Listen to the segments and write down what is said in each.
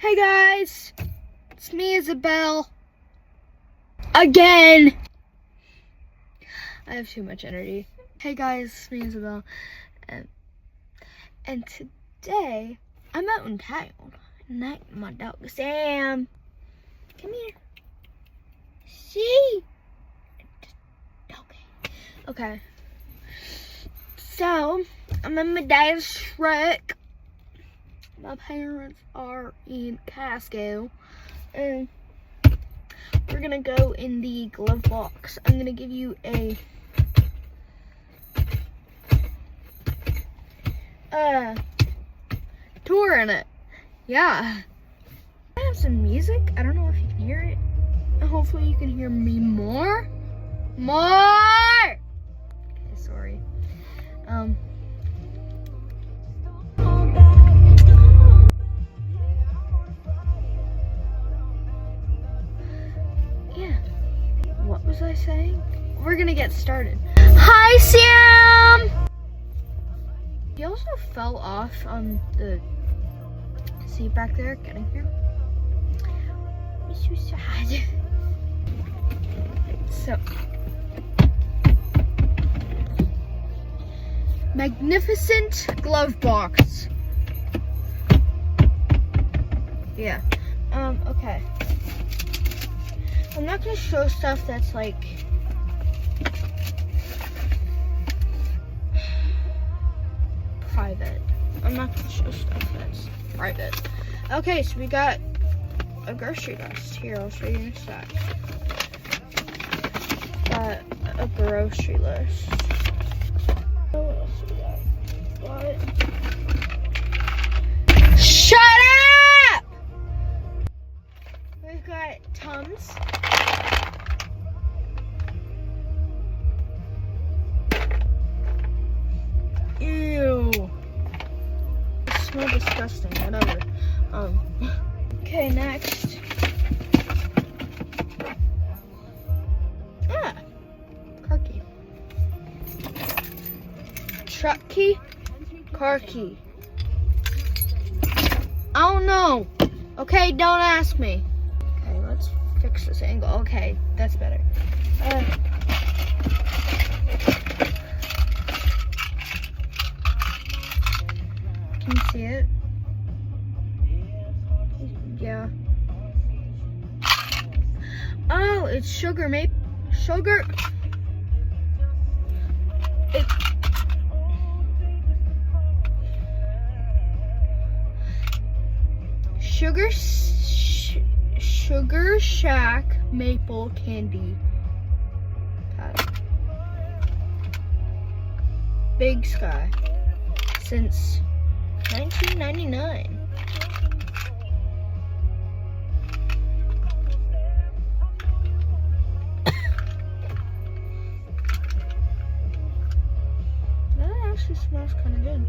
Hey guys, it's me, Isabel. Again. I have too much energy. Hey guys, it's me, Isabel. And today, I'm out in town. And my dog Sam. Come here. See? Okay. So, I'm in my dad's truck. My parents are in Casco. And we're gonna go in the glove box. I'm gonna give you a tour in it. Yeah. I have some music. I don't know if you can hear it. Hopefully you can hear me more. Okay, sorry. Yeah. What was I saying? We're gonna get started. Hi, Sam! He also fell off on the seat back there getting here. It's so sad. So, magnificent glove box. Yeah. Okay. I'm not gonna show stuff that's like private. I'm not gonna show stuff that's private. Okay, so we got a grocery list. Here, I'll show you in a sec. Got a grocery list. What else we got? What? Shut up! We've got Tums. Ew. It smells disgusting, whatever. Okay, next. Car key. Truck key? Car key. I don't know. Okay, don't ask me. Okay, let's fix this angle. Okay, that's better. Can you see it? Yeah. Oh, it's sugar maple. Sugar. Sugar Shack maple candy. Big Sky. Since 1999. That actually smells kind of good.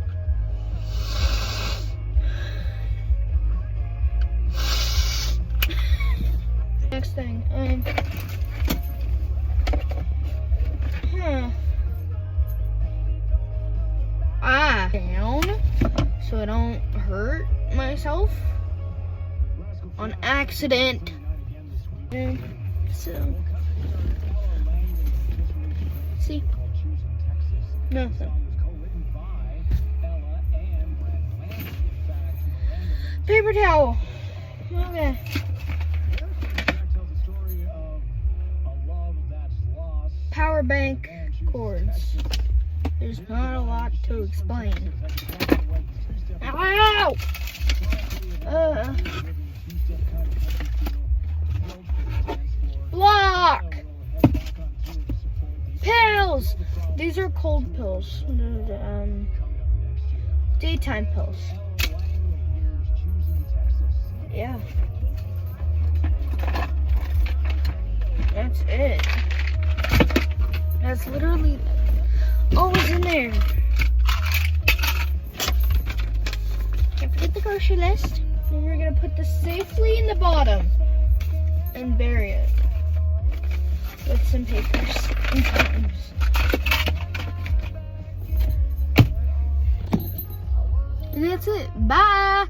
Next thing, down so I don't hurt myself on accident. So, see, nothing. Paper towel. Okay. Power bank cords. There's not a lot to explain. Ow! Block! Pills! These are cold pills. Daytime pills. Yeah. That's it. That's literally always in there. Can't forget the grocery list. And we're gonna put this safely in the bottom and bury it with some papers and pens. And that's it. Bye.